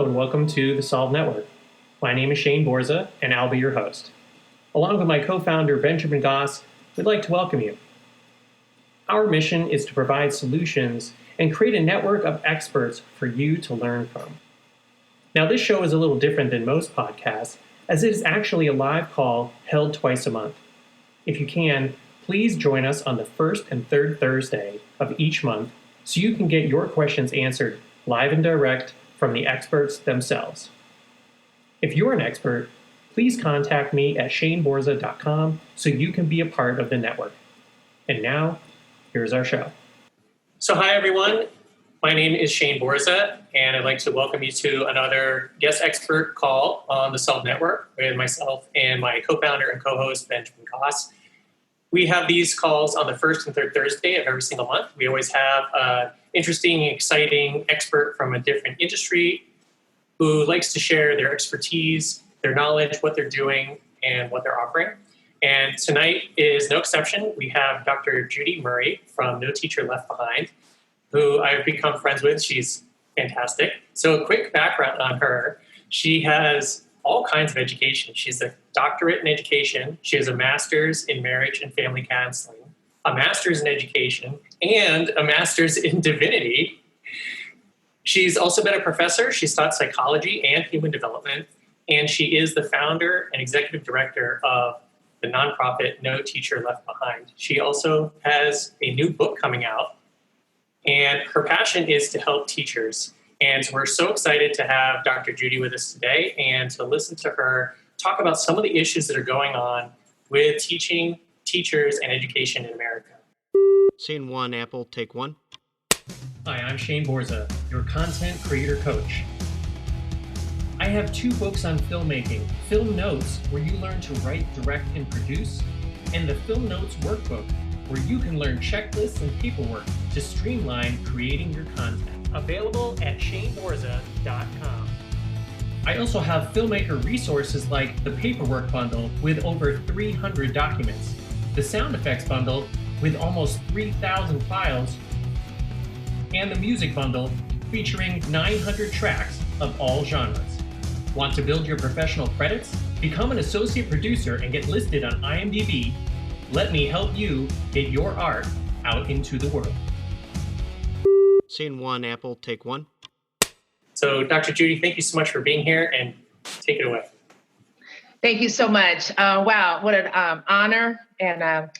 Hello and welcome to the Solve Network. My name is Shane Borza and I'll be your host. Along with my co-founder Benjamin Goss, we'd like to welcome you. Our mission is to provide solutions and create a network of experts for you to learn from. Now this show is a little different than most podcasts as it is actually a live call held twice a month. If you can, please join us on the first and third Thursday of each month so you can get your questions answered live and direct from the experts themselves. If you're an expert, please contact me at shaneborza.com so you can be a part of the network. And now, here's our show. So hi everyone, my name is Shane Borza, and I'd like to welcome you to another guest expert call on the Solve Network with myself and my co-founder and co-host, Benjamin Goss. We have these calls on the first and third Thursday of every single month. We always have an interesting, exciting expert from a different industry who likes to share their expertise, their knowledge, what they're doing, and what they're offering. And tonight is no exception. We have Dr. Judy Murray from No Teacher Left Behind, who I've become friends with. She's fantastic. So a quick background on her. She has all kinds of education. She's a doctorate in education. She has a master's in marriage and family counseling, a master's in education, and a master's in divinity. She's also been a professor. She's taught psychology and human development, and she is the founder and executive director of the nonprofit No Teacher Left Behind. She also has a new book coming out, and her passion is to help teachers. And we're so excited to have Dr. Judy with us today and to listen to her talk about some of the issues that are going on with teaching, teachers, and education in America. Scene one, Apple, take one. Hi, I'm Shane Borza, your content creator coach. I have 2 books on filmmaking, Film Notes, where you learn to write, direct, and produce, and the Film Notes Workbook, where you can learn checklists and paperwork to streamline creating your content. Available at shaneborza.com. I also have filmmaker resources like the Paperwork Bundle with over 300 documents, the Sound Effects Bundle with almost 3,000 files, and the Music Bundle featuring 900 tracks of all genres. Want to build your professional credits? Become an associate producer and get listed on IMDb. Let me help you get your art out into the world. Scene one, Apple, take one. So, Dr. Judy, thank you so much for being here, and take it away. Thank you so much. Wow, what an honor and a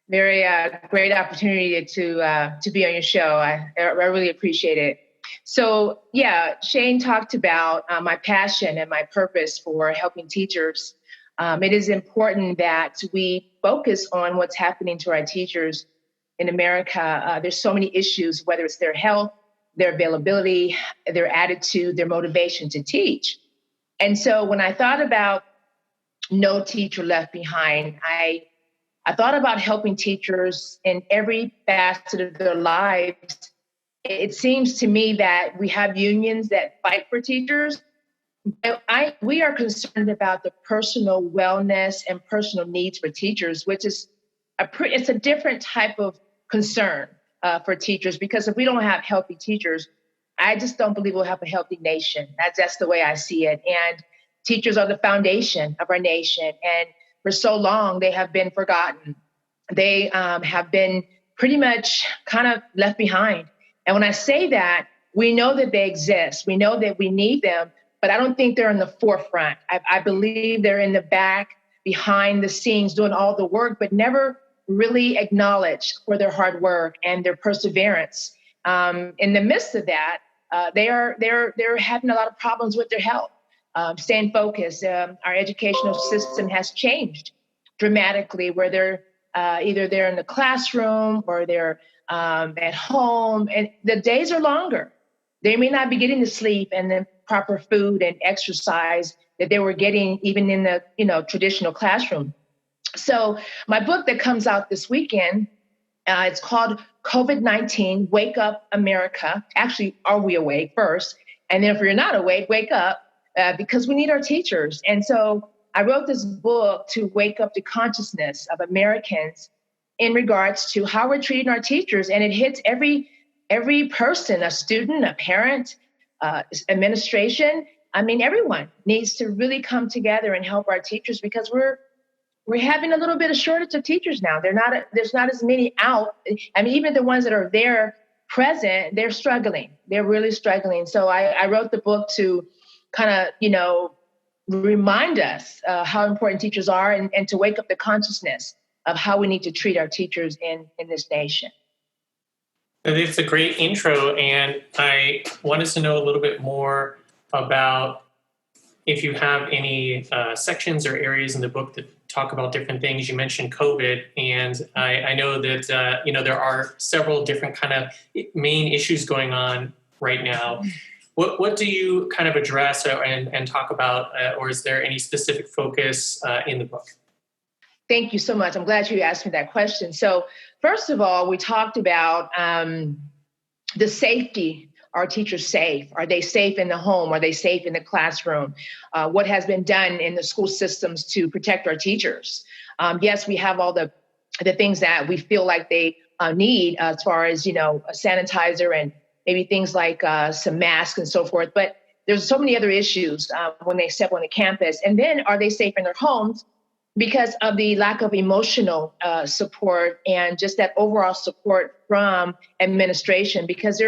very great opportunity to be on your show. I really appreciate it. So, yeah, Shane talked about my passion and my purpose for helping teachers. It is important that we focus on what's happening to our teachers in America. There's so many issues, whether it's their health, their availability, their attitude, their motivation to teach. And so when I thought about No Teacher Left Behind, I thought about helping teachers in every facet of their lives. It seems to me that we have unions that fight for teachers. We are concerned about the personal wellness and personal needs for teachers, which is it's a different type of concern for teachers, because if we don't have healthy teachers, I just don't believe we'll have a healthy nation. That's the way I see it. And teachers are the foundation of our nation. And for so long, they have been forgotten. They have been pretty much kind of left behind. And when I say that, we know that they exist. We know that we need them, but I don't think they're in the forefront. I believe they're in the back, behind the scenes, doing all the work, but never really acknowledged for their hard work and their perseverance. In the midst of that, they're having a lot of problems with their health, staying focused. Our educational system has changed dramatically, where they're either they're in the classroom or they're at home, and the days are longer. They may not be getting the sleep and the proper food and exercise that they were getting even in the traditional classroom. So my book that comes out this weekend, it's called COVID-19, Wake Up America. Actually, are we awake first? And then if you're not awake, wake up, because we need our teachers. And so I wrote this book to wake up the consciousness of Americans in regards to how we're treating our teachers. And it hits every person, a student, a parent, administration. I mean, everyone needs to really come together and help our teachers because we're having a little bit of shortage of teachers now. There's not as many out. I mean, even the ones that are there present, they're struggling. They're really struggling. So I wrote the book to kind of, remind us how important teachers are and to wake up the consciousness of how we need to treat our teachers in this nation. It's a great intro, and I wanted to know a little bit more about if you have any sections or areas in the book that talk about different things. You mentioned COVID, and I know that there are several different kind of main issues going on right now. What do you kind of address and talk about, or is there any specific focus in the book? Thank you so much. I'm glad you asked me that question. So first of all, we talked about the safety. Are teachers safe? Are they safe in the home? Are they safe in the classroom? What has been done in the school systems to protect our teachers? Yes, we have all the things that we feel like they need as far as, a sanitizer and maybe things like some masks and so forth. But there's so many other issues when they step on the campus. And then are they safe in their homes? Because of the lack of emotional support and just that overall support from administration, because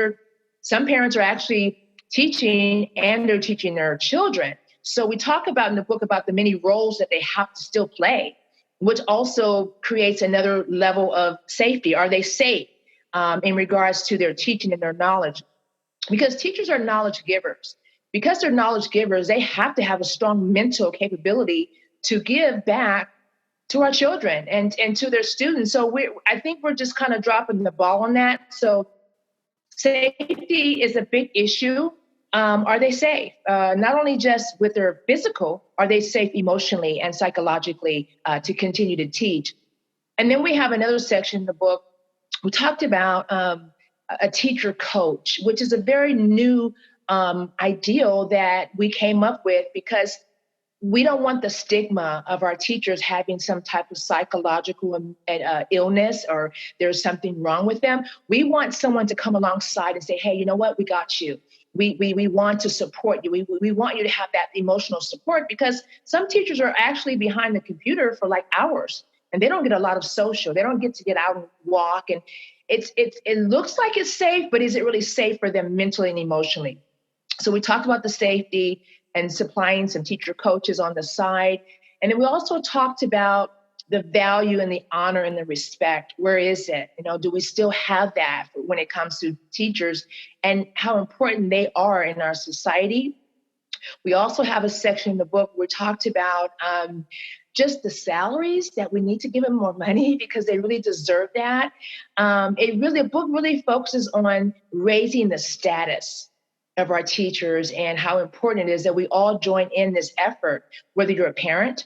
some parents are actually teaching and they're teaching their children. So we talk about in the book about the many roles that they have to still play, which also creates another level of safety. Are they safe in regards to their teaching and their knowledge? Because teachers are knowledge givers. Because they're knowledge givers, they have to have a strong mental capability to give back to our children and to their students. So I think we're just kind of dropping the ball on that. So safety is a big issue. Are they safe? Not only just with their physical, are they safe emotionally and psychologically to continue to teach? And then we have another section in the book. We talked about a teacher coach, which is a very new ideal that we came up with because we don't want the stigma of our teachers having some type of psychological illness or there's something wrong with them. We want someone to come alongside and say, hey, you know what? We got you. We want to support you. We want you to have that emotional support because some teachers are actually behind the computer for like hours and they don't get a lot of social. They don't get to get out and walk. And it looks like it's safe, but is it really safe for them mentally and emotionally? So we talked about the safety and supplying some teacher coaches on the side. And then we also talked about the value and the honor and the respect. Where is it? Do we still have that when it comes to teachers and how important they are in our society? We also have a section in the book where we talked about just the salaries that we need to give them more money because they really deserve that. The book really focuses on raising the status of our teachers and how important it is that we all join in this effort, whether you're a parent,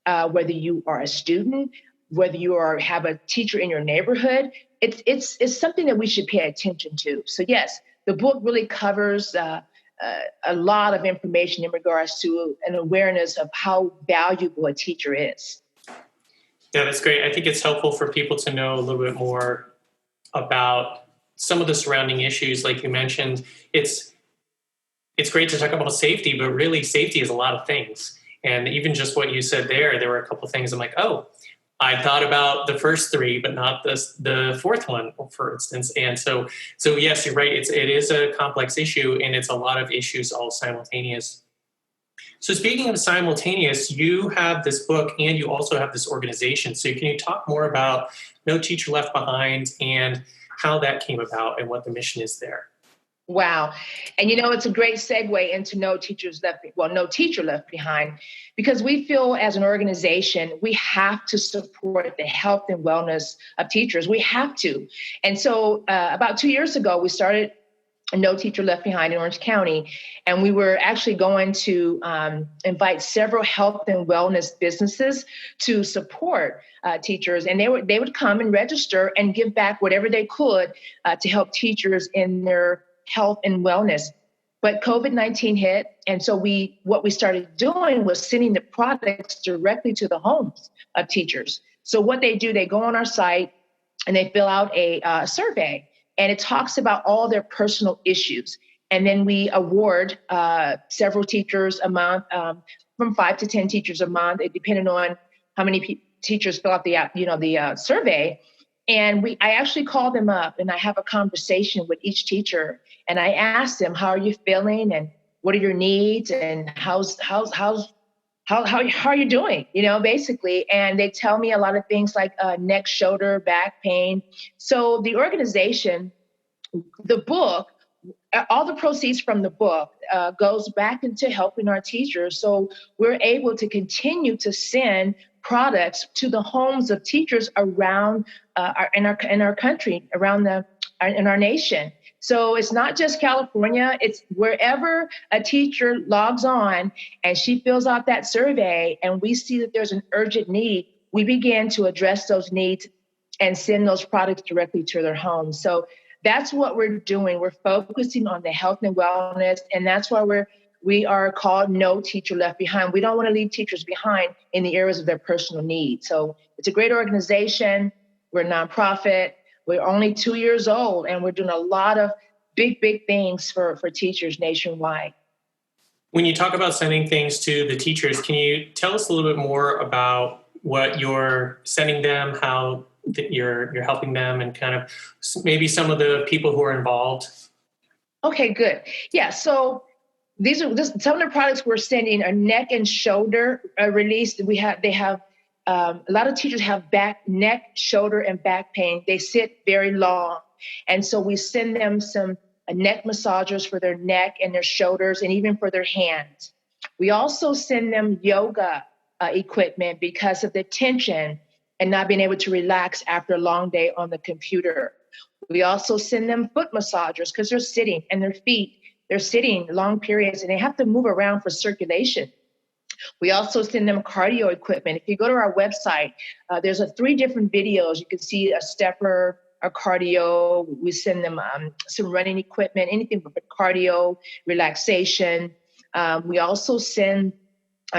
whether you are a student, whether you have a teacher in your neighborhood. It's something that we should pay attention to. So yes, the book really covers a lot of information in regards to an awareness of how valuable a teacher is. Yeah, that's great. I think it's helpful for people to know a little bit more about some of the surrounding issues. Like you mentioned, it's great to talk about safety, but really safety is a lot of things. And even just what you said there were a couple of things I'm like, oh, I thought about the first three, but not the fourth one, for instance. And so yes, you're right. It is a complex issue and it's a lot of issues all simultaneous. So speaking of simultaneous, you have this book and you also have this organization. So can you talk more about No Teacher Left Behind and how that came about and what the mission is there? Wow. And it's a great segue into No Teacher Left Behind, because we feel as an organization, we have to support the health and wellness of teachers. We have to. And so about 2 years ago, we started No Teacher Left Behind in Orange County. And we were actually going to invite several health and wellness businesses to support teachers. And they would come and register and give back whatever they could to help teachers in their health and wellness. But COVID-19 hit. And so what we started doing was sending the products directly to the homes of teachers. So what they do, they go on our site and they fill out a survey, and it talks about all their personal issues. And then we award several teachers a month, from 5 to 10 teachers a month, depending on how many teachers fill out the survey. And I actually call them up and I have a conversation with each teacher. And I ask them, how are you feeling? And what are your needs? And how are you doing? Basically. And they tell me a lot of things like neck, shoulder, back pain. So the organization, the book, all the proceeds from the book goes back into helping our teachers. So we're able to continue to send products to the homes of teachers around in our country, in our nation. So it's not just California, it's wherever a teacher logs on and she fills out that survey and we see that there's an urgent need, we begin to address those needs and send those products directly to their homes. So that's what we're doing. We're focusing on the health and wellness, and that's why we are called No Teacher Left Behind. We don't want to leave teachers behind in the areas of their personal needs. So it's a great organization. We're a nonprofit. We're only 2 years old, and we're doing a lot of big things for teachers nationwide. When you talk about sending things to the teachers, can you tell us a little bit more about what you're sending them, how you're helping them, and kind of maybe some of the people who are involved? Okay, good. Yeah, so these are some of the products we're sending are neck and shoulder release. They have a lot of teachers have neck, shoulder, and back pain. They sit very long. And so we send them some neck massagers for their neck and their shoulders and even for their hands. We also send them yoga equipment because of the tension and not being able to relax after a long day on the computer. We also send them foot massagers because they're sitting and they're sitting long periods and they have to move around for circulation. We also send them cardio equipment. If you go to our website, there's 3 different videos. You can see a stepper, a cardio. We send them some running equipment, anything for cardio, relaxation. We also send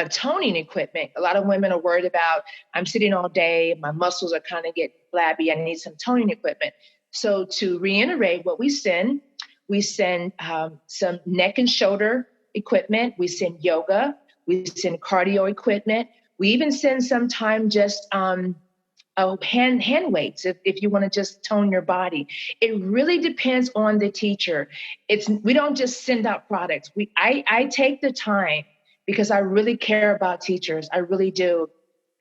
toning equipment. A lot of women are worried about, I'm sitting all day, my muscles are kind of getting flabby, I need some toning equipment. So to reiterate what we send some neck and shoulder equipment, we send yoga, we send cardio equipment, we even send sometimes just hand weights if you want to just tone your body. It really depends on the teacher. We don't just send out products. I take the time because I really care about teachers. I really do.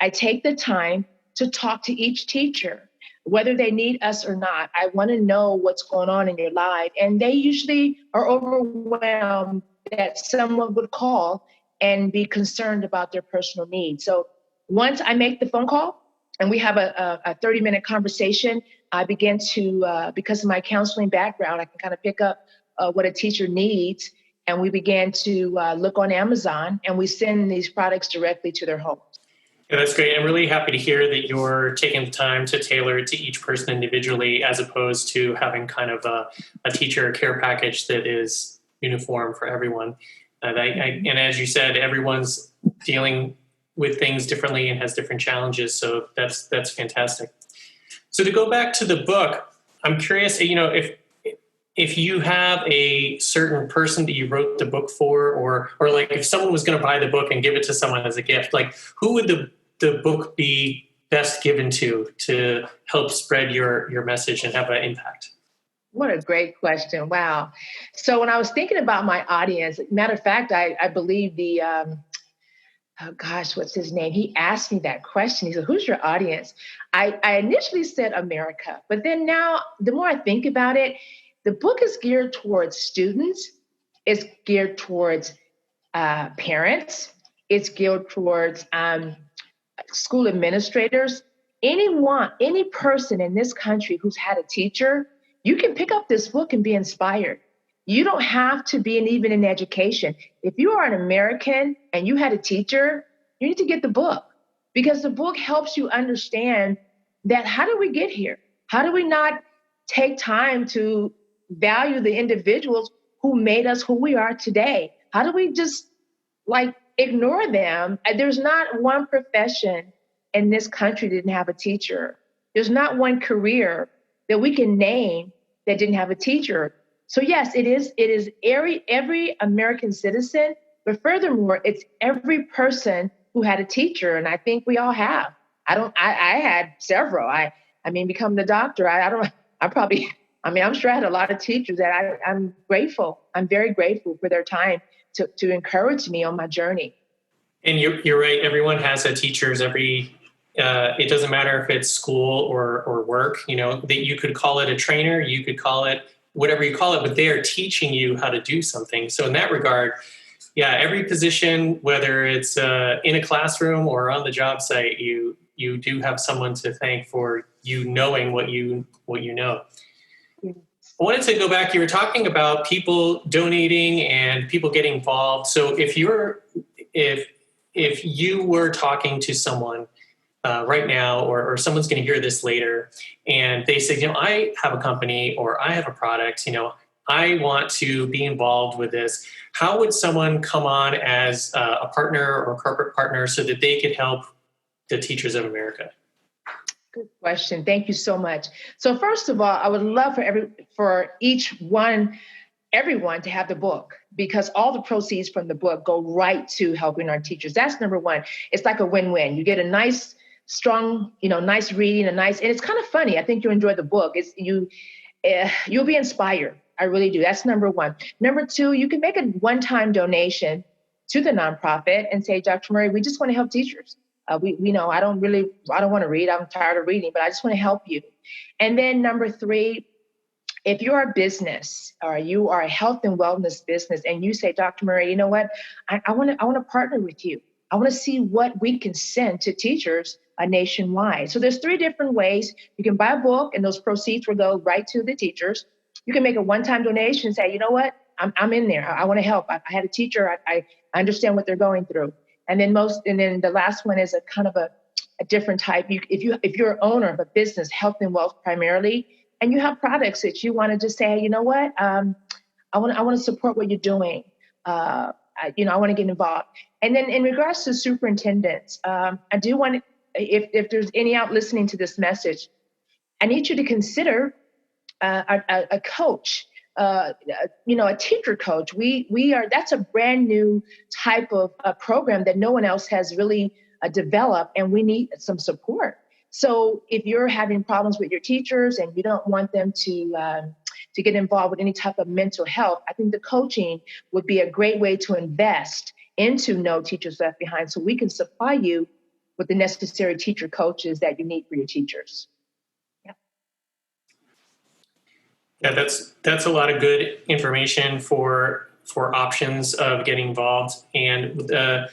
I take the time to talk to each teacher, whether they need us or not. I want to know what's going on in your life. And they usually are overwhelmed that someone would call and be concerned about their personal needs. So once I make the phone call and we have a 30-minute conversation, I begin to, because of my counseling background, I can kind of pick up what a teacher needs. And we began to look on Amazon and we send these products directly to their homes. Yeah, that's great. I'm really happy to hear that you're taking the time to tailor it to each person individually, as opposed to having kind of a teacher care package that is uniform for everyone. And as you said, everyone's dealing with things differently and has different challenges. So that's fantastic. So to go back to the book, I'm curious, if you have a certain person that you wrote the book for, or like if someone was going to buy the book and give it to someone as a gift, like who would the book be best given to help spread your message and have an impact? What a great question. Wow. So when I was thinking about my audience, matter of fact, I believe what's his name? He asked me that question. He said, who's your audience? I initially said America, but then now the more I think about it, the book is geared towards students. It's geared towards parents. It's geared towards school administrators. Any person in this country who's had a teacher, you can pick up this book and be inspired. You don't have to be even in education. If you are an American and you had a teacher, you need to get the book, because the book helps you understand that how did we get here? How do we not take time to value the individuals who made us who we are today? How do we just ignore them? There's not one profession in this country that didn't have a teacher. There's not one career that we can name that didn't have a teacher. So yes, it is. It is every American citizen, but furthermore, it's every person who had a teacher, and I think we all have. I had several. I mean, becoming a doctor, I don't. I probably. I mean, I'm sure I had a lot of teachers that I'm grateful. I'm very grateful for their time to encourage me on my journey. And you're right. Everyone has a teachers. It doesn't matter if it's school or work. You know, that you could call it a trainer. You could call it whatever you call it, but they are teaching you how to do something. So in that regard, yeah, every position, whether it's in a classroom or on the job site, you do have someone to thank for you knowing what you know. I wanted to go back. You were talking about people donating and people getting involved. So if you were talking to someone right now, or someone's going to hear this later, and they say, I have a company or I have a product, I want to be involved with this. How would someone come on as a partner or a corporate partner so that they could help the Teachers of America? Good question. Thank you so much. So first of all, I would love for everyone to have the book, because all the proceeds from the book go right to helping our teachers. That's number one. It's like a win-win. You get a nice, strong, nice reading, and it's kind of funny. I think you'll enjoy the book. You'll be inspired. I really do. That's number one. Number two, you can make a one-time donation to the nonprofit and say, Dr. Murray, we just want to help teachers. We know I don't want to read. I'm tired of reading, but I just want to help you. And then number three, if you're a business or you are a health and wellness business and you say, Dr. Murray, you know what? I want to partner with you. I want to see what we can send to teachers nationwide. So there's three different ways. You can buy a book and those proceeds will go right to the teachers. You can make a one-time donation and say, you know what? I'm in there. I want to help. I had a teacher. I understand what they're going through. And then the last one is a kind of a different type. If you're an owner of a business, health and wealth primarily, and you have products that you want to just say, hey, you know what, I want to support what you're doing. I want to get involved. And then in regards to superintendents, I do want to, if there's any out listening to this message, I need you to consider a coach. A teacher coach. That's a brand new type of program that no one else has really developed, and we need some support. So if you're having problems with your teachers and you don't want them to get involved with any type of mental health, I think the coaching would be a great way to invest into No Teachers Left Behind, so we can supply you with the necessary teacher coaches that you need for your teachers. Yeah, that's a lot of good information for options of getting involved. And the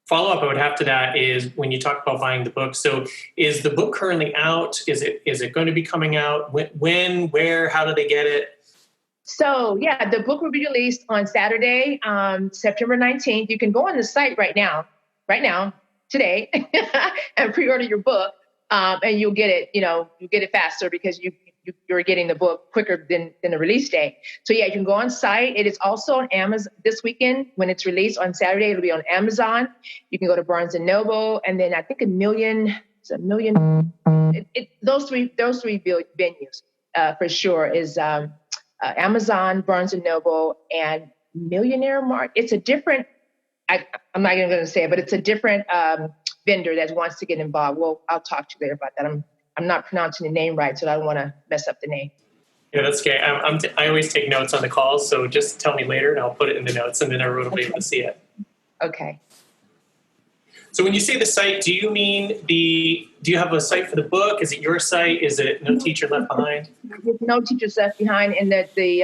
follow-up I would have to that is when you talk about buying the book. So is the book currently out? Is it going to be coming out? When, where, how do they get it? So yeah, the book will be released on Saturday, September 19th. You can go on the site right now, today, and pre-order your book, and you'll get it. You get it faster because you're getting the book quicker than the release date. So yeah, you can go on site. It is also on Amazon this weekend. When it's released on Saturday, it'll be on Amazon. You can go to Barnes and Noble, and then I think a million. Those three venues for sure is Amazon, Barnes and Noble, and Millionaire Mart. It's a different. I'm not even going to say it, but it's a different vendor that wants to get involved. Well, I'll talk to you later about that. I'm not pronouncing the name right, so I don't want to mess up the name. Yeah, that's okay. I always take notes on the calls, so just tell me later and I'll put it in the notes, and then everyone will be able to see it. Okay. So when you say the site, do you have a site for the book? Is it your site? Is it No Teacher Left Behind? No Teachers Left Behind, and that the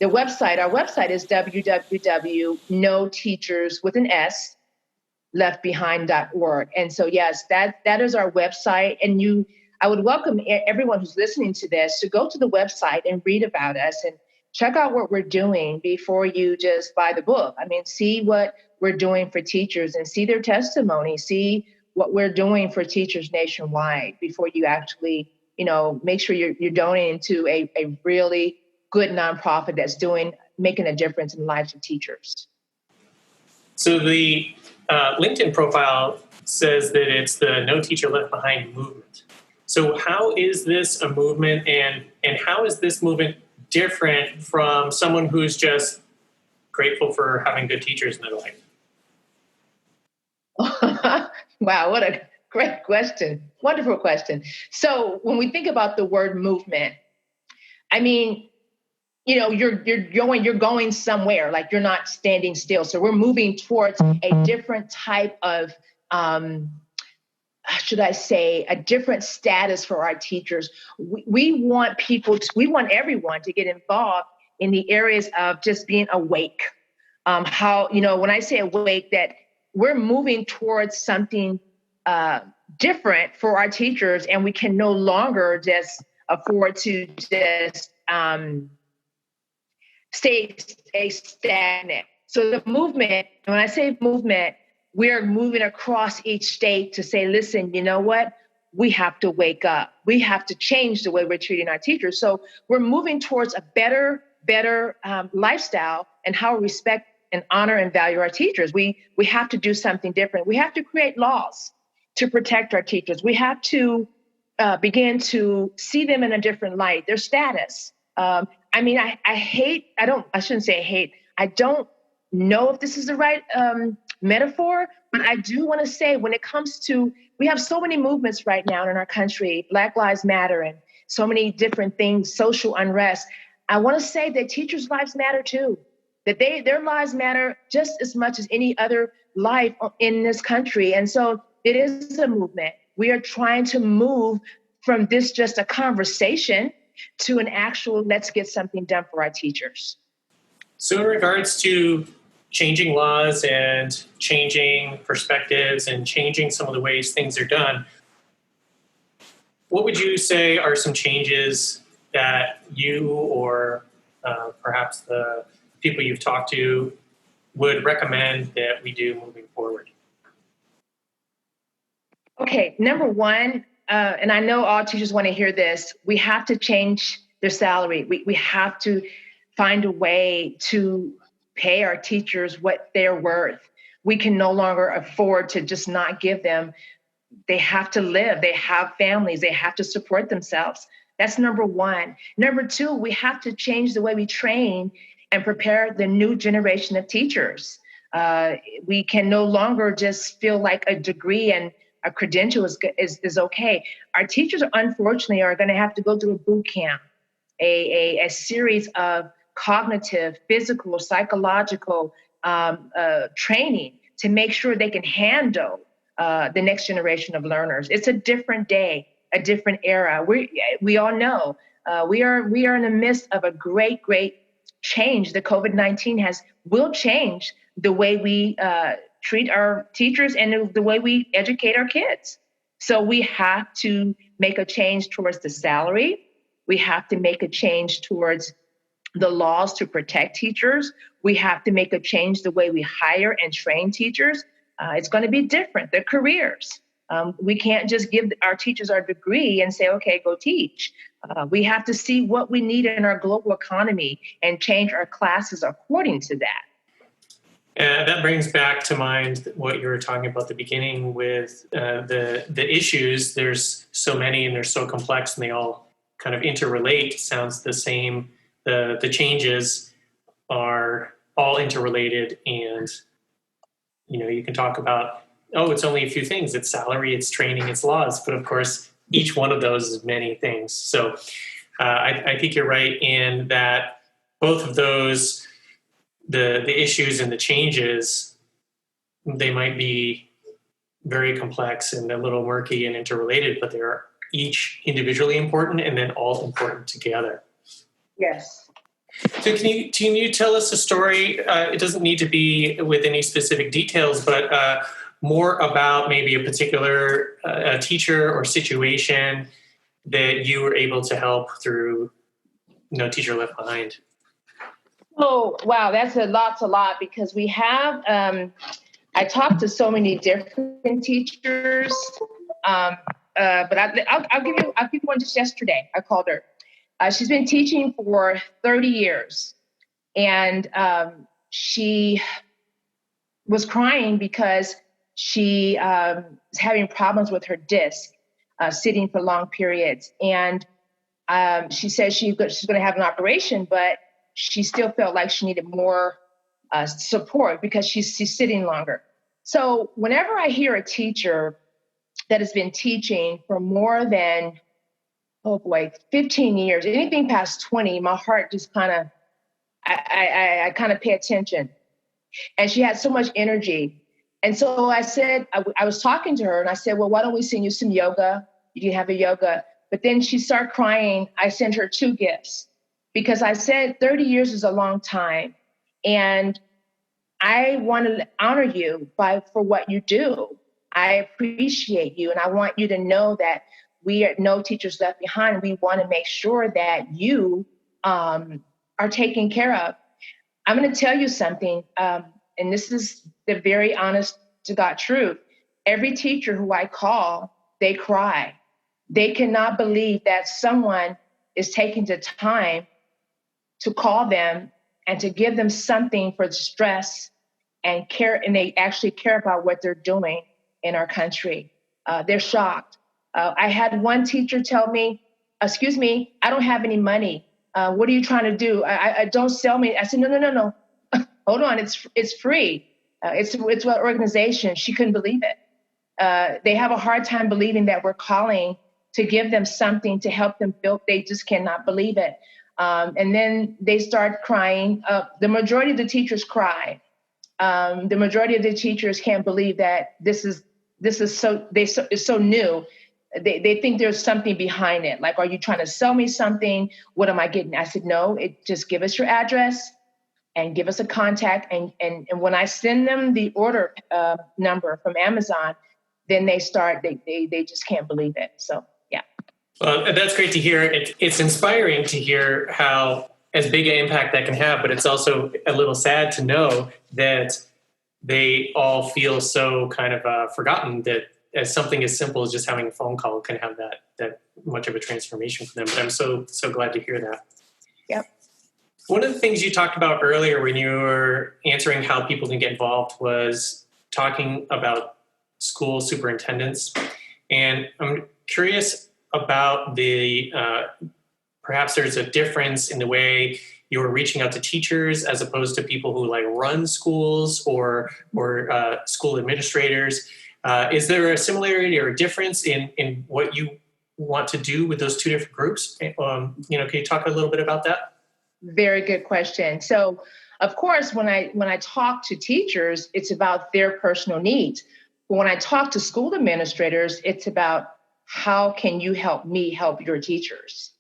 website, our website is www.noteachersleftbehind.org. And so, yes, that is our website. And I would welcome everyone who's listening to this to go to the website and read about us and check out what we're doing before you just buy the book. I mean, see what we're doing for teachers and see their testimony, see what we're doing for teachers nationwide before you actually, make sure you're donating to a really good nonprofit that's making a difference in the lives of teachers. So the LinkedIn profile says that it's the No Teacher Left Behind movement. So how is this a movement, and how is this movement different from someone who's just grateful for having good teachers in their life? Wow, what a great question. Wonderful question. So when we think about the word movement, I mean, you're going somewhere, like you're not standing still. So we're moving towards a different type of should I say, a different status for our teachers. We want we want everyone to get involved in the areas of just being awake. When I say awake, that we're moving towards something different for our teachers, and we can no longer just afford to just stay stagnant. So the movement, when I say movement, we're moving across each state to say, listen, you know what? We have to wake up. We have to change the way we're treating our teachers. So we're moving towards a better lifestyle and how we respect and honor and value our teachers. We have to do something different. We have to create laws to protect our teachers. We have to begin to see them in a different light, their status. I shouldn't say hate. I don't know if this is the right metaphor, but I do want to say when it comes to, we have so many movements right now in our country, Black Lives Matter and so many different things, social unrest. I want to say that teachers' lives matter too, that their lives matter just as much as any other life in this country. And so it is a movement. We are trying to move from this just a conversation to an actual, let's get something done for our teachers. So in regards to changing laws and changing perspectives and changing some of the ways things are done, what would you say are some changes that you or perhaps the people you've talked to would recommend that we do moving forward? Okay, number one, and I know all teachers want to hear this, we have to change their salary. We have to find a way to pay our teachers what they're worth. We can no longer afford to just not give them. They have to live. They have families. They have to support themselves. That's number one. Number two, we have to change the way we train and prepare the new generation of teachers. We can no longer just feel like a degree and a credential is okay. Our teachers, unfortunately, are going to have to go through a boot camp, a series of cognitive, physical, psychological training to make sure they can handle the next generation of learners. It's a different day, a different era. We all know we are in the midst of a great change. The COVID-19 will change the way we treat our teachers and the way we educate our kids. So we have to make a change towards the salary. We have to make a change towards the laws to protect teachers. We have to make a change the way we hire and train teachers. It's going to be different, their careers. We can't just give our teachers our degree and say, okay, go teach. We have to see what we need in our global economy and change our classes according to that. That brings back to mind what you were talking about at the beginning with the issues. There's so many and they're so complex and they all kind of interrelate. Sounds the same. The changes are all interrelated, and you can talk about, it's only a few things. It's salary, it's training, it's laws, but of course each one of those is many things. So I think you're right in that both of those, the issues and the changes, they might be very complex and a little murky and interrelated, but they're each individually important and then all important together. Yes. So can you tell us a story? It doesn't need to be with any specific details, but more about maybe a particular teacher or situation that you were able to help through No Teacher Left Behind. Oh, wow. That's a lot because we have, I talked to so many different teachers, but I'll give you one just yesterday. I called her. She's been teaching for 30 years, and she was crying because she is having problems with her disc, sitting for long periods. And She said she's going to have an operation, but she still felt like she needed more support because she's sitting longer. So whenever I hear a teacher that has been teaching for more than, 15 years, anything past 20, my heart just kind of, I kind of pay attention. And she had so much energy. And so I said, I was talking to her and I said, well, why don't we send you some yoga? You can have a yoga. But then she started crying. I sent her 2 gifts because I said 30 years is a long time. And I want to honor you for what you do. I appreciate you. And I want you to know that we are No Teachers Left Behind. We want to make sure that you are taken care of. I'm going to tell you something, and this is the very honest to God truth. Every teacher who I call, they cry. They cannot believe that someone is taking the time to call them and to give them something for stress and care, and they actually care about what they're doing in our country. They're shocked. I had one teacher tell me, excuse me, I don't have any money. What are you trying to do? I don't sell me. I said, no. Hold on, it's free. It's what organization. She couldn't believe it. They have a hard time believing that we're calling to give them something to help them build. They just cannot believe it. And then they start crying. The majority of the teachers cry. The majority of the teachers can't believe that this is it's so new. They think there's something behind it. Like, are you trying to sell me something? What am I getting? I said, no, just give us your address and give us a contact. And when I send them the order number from Amazon, then they just can't believe it. So, yeah. Well, that's great to hear. It's inspiring to hear how as big an impact that can have, but it's also a little sad to know that they all feel so kind of forgotten that as something as simple as just having a phone call can have that much of a transformation for them. But I'm so glad to hear that. Yep. One of the things you talked about earlier when you were answering how people can get involved was talking about school superintendents. And I'm curious about perhaps there's a difference in the way you were reaching out to teachers as opposed to people who like run schools or school administrators. Is there a similarity or a difference in what you want to do with those 2 different groups? Can you talk a little bit about that? Very good question. So, of course, when I talk to teachers, it's about their personal needs. But when I talk to school administrators, it's about how can you help me help your teachers?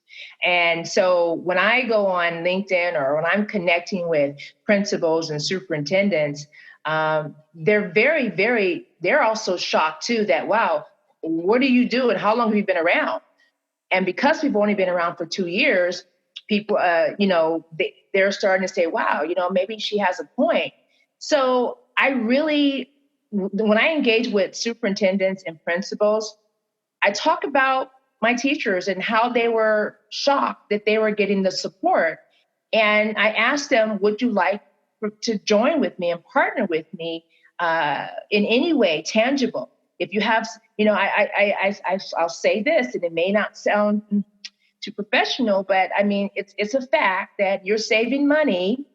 And so when I go on LinkedIn or when I'm connecting with principals and superintendents, they're they're also shocked too that, wow, what do you do and how long have you been around? And because we've only been around for 2 years, people, they're starting to say, wow, maybe she has a point. So when I engage with superintendents and principals, I talk about my teachers and how they were shocked that they were getting the support. And I asked them, would you like to join with me and partner with me in any way tangible? If you have, I'll say this, and it may not sound too professional, but I mean, it's a fact that you're saving money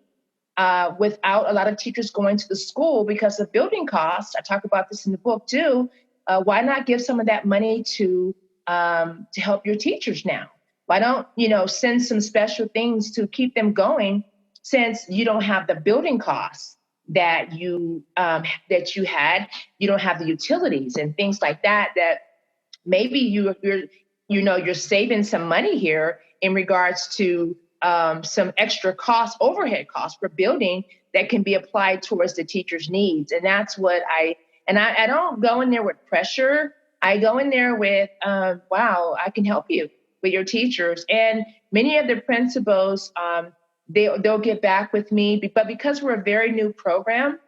without a lot of teachers going to the school because of building costs. I talk about this in the book too. Why not give some of that money to help your teachers now? Why don't send some special things to keep them going, since you don't have the building costs that you had, you don't have the utilities and things like that. That maybe you're saving some money here in regards to some extra overhead costs for building that can be applied towards the teacher's needs. And that's what I don't go in there with pressure. I go in there with, wow, I can help you with your teachers. And many of the principals, they'll get back with me, but because we're a very new program,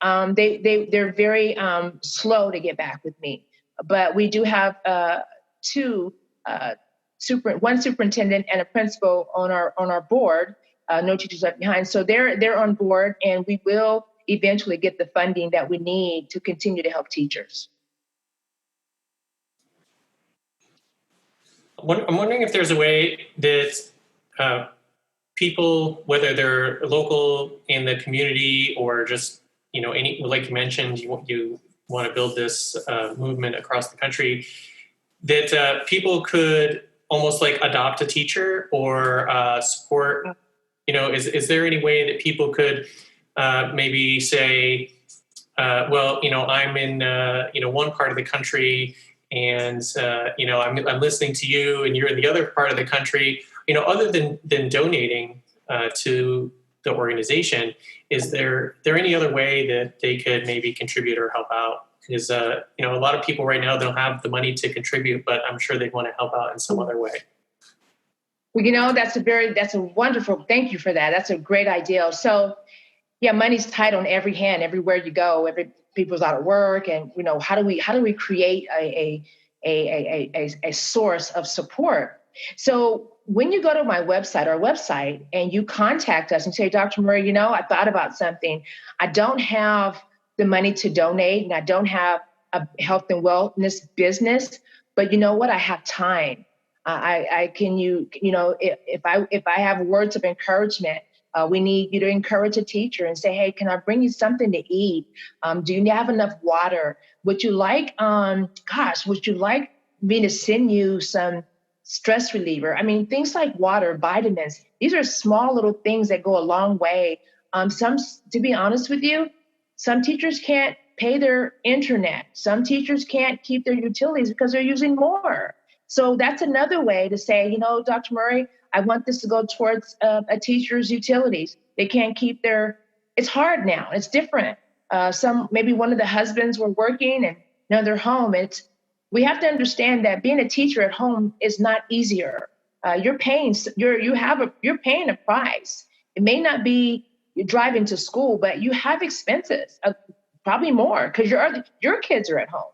they're very slow to get back with me. But we do have one superintendent and a principal on our board, No Teachers Left Behind. So they're on board, and we will eventually get the funding that we need to continue to help teachers. I'm wondering if there's a way that people, whether they're local in the community or just, any, like you mentioned, you want to build this movement across the country, that people could almost like adopt a teacher or support. Is there any way that people could maybe say, well, I'm in one part of the country, and I'm listening to you, and you're in the other part of the country. Other than donating to the organization, is there any other way that they could maybe contribute or help out? Because a lot of people right now don't have the money to contribute, but I'm sure they'd want to help out in some other way. Well, that's a wonderful, thank you for that. That's a great idea. So yeah, money's tight on every hand, everywhere you go, people's out of work. And, how do we create a source of support? So when you go to our website, and you contact us and say, Dr. Murray, I thought about something. I don't have the money to donate, and I don't have a health and wellness business, but you know what? I have time. If I have words of encouragement, we need you to encourage a teacher and say, hey, can I bring you something to eat? Do you have enough water? Would you like me to send you some stress reliever? I mean, things like water, vitamins, these are small little things that go a long way. To be honest with you, some teachers can't pay their internet. Some teachers can't keep their utilities because they're using more. So that's another way to say, Dr. Murray, I want this to go towards a teacher's utilities. They can't keep it's hard now. It's different. Maybe one of the husbands were working and now they're home. We have to understand that being a teacher at home is not easier. You're paying a price. It may not be you're driving to school, but you have expenses, probably more because your kids are at home.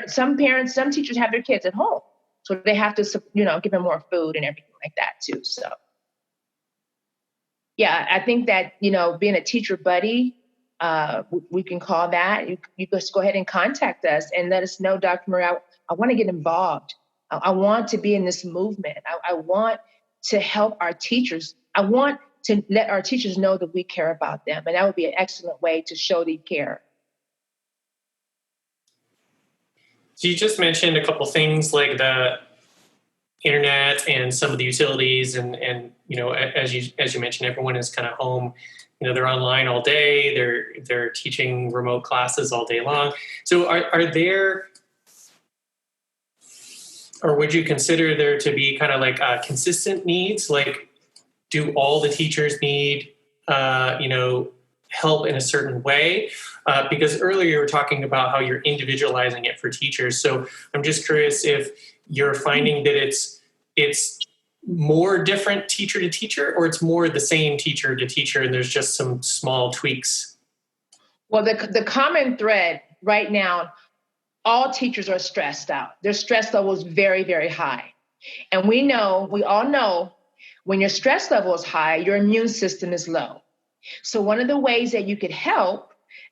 Some teachers have their kids at home. So they have to, give them more food and everything like that too. So, yeah, I think that, being a teacher buddy, we can call that. You just go ahead and contact us and let us know, Dr. Murray, I want to get involved. I want to be in this movement. I want to help our teachers. I want to let our teachers know that we care about them. And that would be an excellent way to show they care. So you just mentioned a couple things like the internet and some of the utilities, and as you mentioned, everyone is kind of home. They're online all day. They're teaching remote classes all day long. So are there, or would you consider there to be kind of like consistent needs? Like, do all the teachers need help in a certain way? Because earlier you were talking about how you're individualizing it for teachers. So I'm just curious if you're finding that it's more different teacher to teacher, or it's more the same teacher to teacher and there's just some small tweaks? Well, the common thread right now, all teachers are stressed out. Their stress level is very, very high. And we all know when your stress level is high, your immune system is low. So one of the ways that you could help,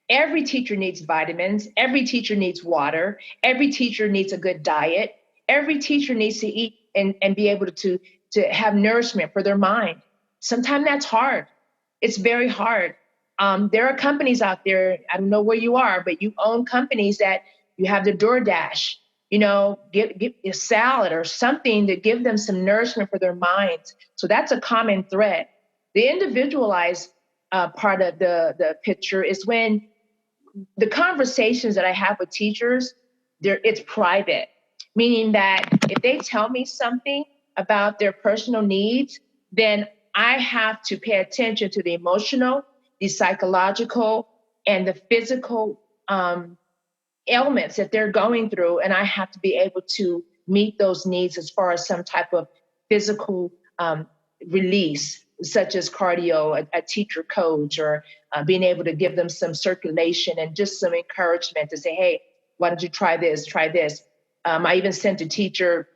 every teacher needs vitamins, every teacher needs water, every teacher needs a good diet, every teacher needs to eat and be able to have nourishment for their mind. Sometimes that's hard. It's very hard. There are companies out there, I don't know where you are, but you own companies that you have the DoorDash, get a salad or something to give them some nourishment for their minds. So that's a common thread. The individualized part of the picture is when the conversations that I have with teachers, it's private, meaning that if they tell me something about their personal needs, then I have to pay attention to the emotional, the psychological, and the physical ailments that they're going through. And I have to be able to meet those needs as far as some type of physical release, such as cardio, a teacher coach, or being able to give them some circulation and just some encouragement to say, hey, why don't you try this, try this. I even sent a teacher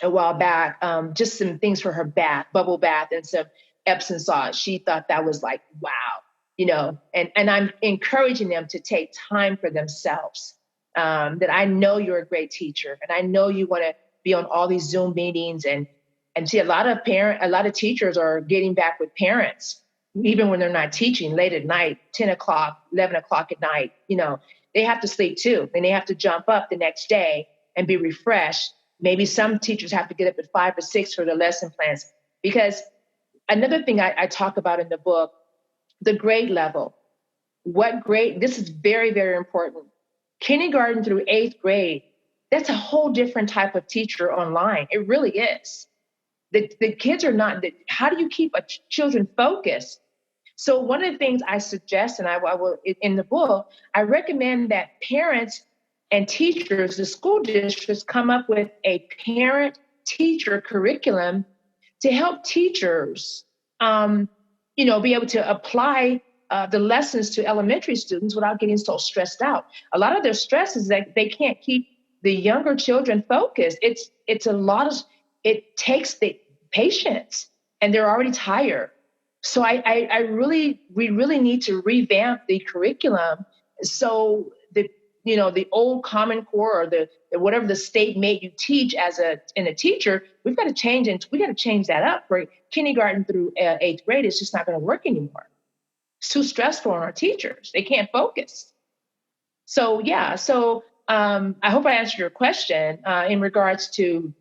a while back, just some things for her bath, bubble bath and some Epsom salt. She thought that was like, wow, and I'm encouraging them to take time for themselves. That I know you're a great teacher and I know you want to be on all these Zoom meetings and see a lot of teachers are getting back with parents, even when they're not teaching late at night, 10 o'clock, 11 o'clock at night. They have to sleep too. And they have to jump up the next day and be refreshed. Maybe some teachers have to get up at 5 or 6 for their lesson plans. Because another thing I talk about in the book, the grade level. What grade? This is very, very important. Kindergarten through 8th grade, that's a whole different type of teacher online. It really is. The kids are not, how do you keep children focused? So one of the things I suggest, and I will in the book, I recommend that parents and teachers, the school districts, come up with a parent-teacher curriculum to help teachers, be able to apply the lessons to elementary students without getting so stressed out. A lot of their stress is that they can't keep the younger children focused. It takes the patience, and they're already tired. So we really need to revamp the curriculum. So the old Common Core or the whatever the state made you teach in a teacher, we've got to change, and we got to change that up for kindergarten through 8th grade. It's just not going to work anymore. It's too stressful on our teachers. They can't focus. So yeah. So I hope I answered your question in regards to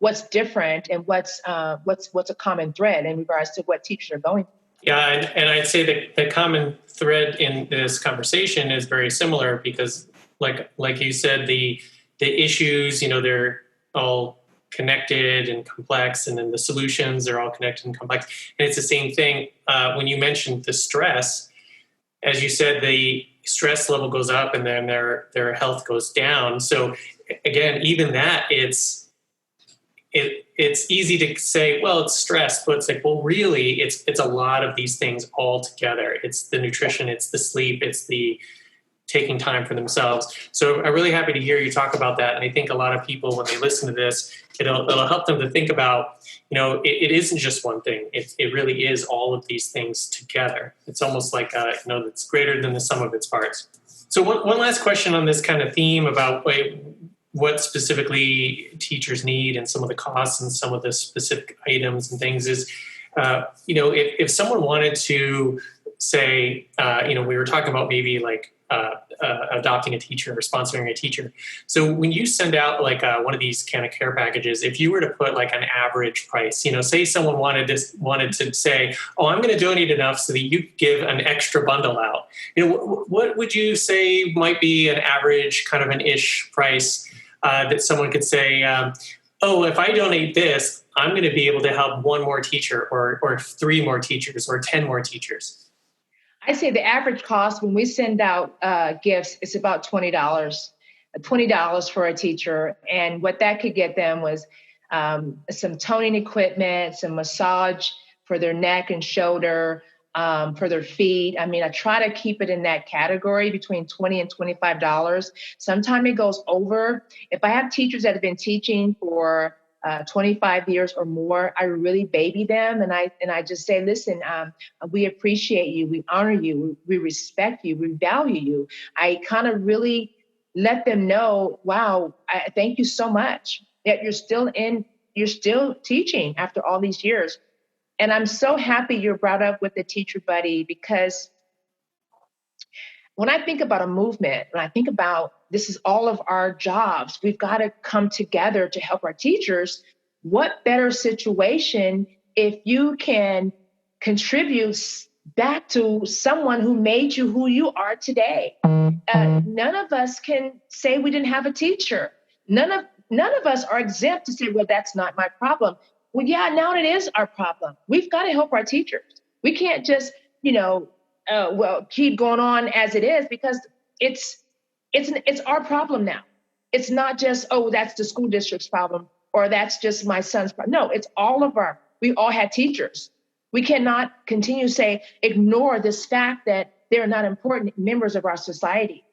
what's different and what's a common thread in regards to what teachers are going through. Yeah, and I'd say that the common thread in this conversation is very similar because, like you said, the issues, they're all connected and complex, and then the solutions are all connected and complex. And it's the same thing when you mentioned the stress. As you said, the stress level goes up, and then their health goes down. So again, even that, it's easy to say, well, it's stress, but it's like, well, really, it's a lot of these things all together. It's the nutrition, it's the sleep, it's the taking time for themselves. So I'm really happy to hear you talk about that. And I think a lot of people, when they listen to this, it'll help them to think about, it isn't just one thing. It really is all of these things together. It's almost like, it's greater than the sum of its parts. So one last question on this kind of theme about what specifically teachers need and some of the costs and some of the specific items and things is, if someone wanted to say, we were talking about maybe like adopting a teacher or sponsoring a teacher. So when you send out like one of these kind of care packages, if you were to put like an average price, say someone wanted to say, oh, I'm going to donate enough so that you give an extra bundle out. What would you say might be an average kind of an ish price that someone could say, if I donate this, I'm going to be able to help one more teacher or 3 more teachers or 10 more teachers? I say the average cost when we send out gifts is about $20 for a teacher. And what that could get them was some toning equipment, some massage for their neck and shoulder, for their feet. I mean, I try to keep it in that category between $20 and $25. Sometimes it goes over. If I have teachers that have been teaching for 25 years or more, I really baby them. And I just say, listen, we appreciate you. We honor you. We respect you. We value you. I kind of really let them know, wow, I thank you so much that you're still teaching after all these years. And I'm so happy you're brought up with the Teacher Buddy, because when I think about a movement, when I think about this is all of our jobs, we've got to come together to help our teachers. What better situation if you can contribute back to someone who made you who you are today? None of us can say we didn't have a teacher. None of us are exempt to say, well, that's not my problem. Well, yeah, now it is our problem. We've got to help our teachers. We can't just, keep going on as it is, because it's our problem now. It's not just, that's the school district's problem, or that's just my son's problem. No, it's we all had teachers. We cannot continue to ignore this fact that they're not important members of our society.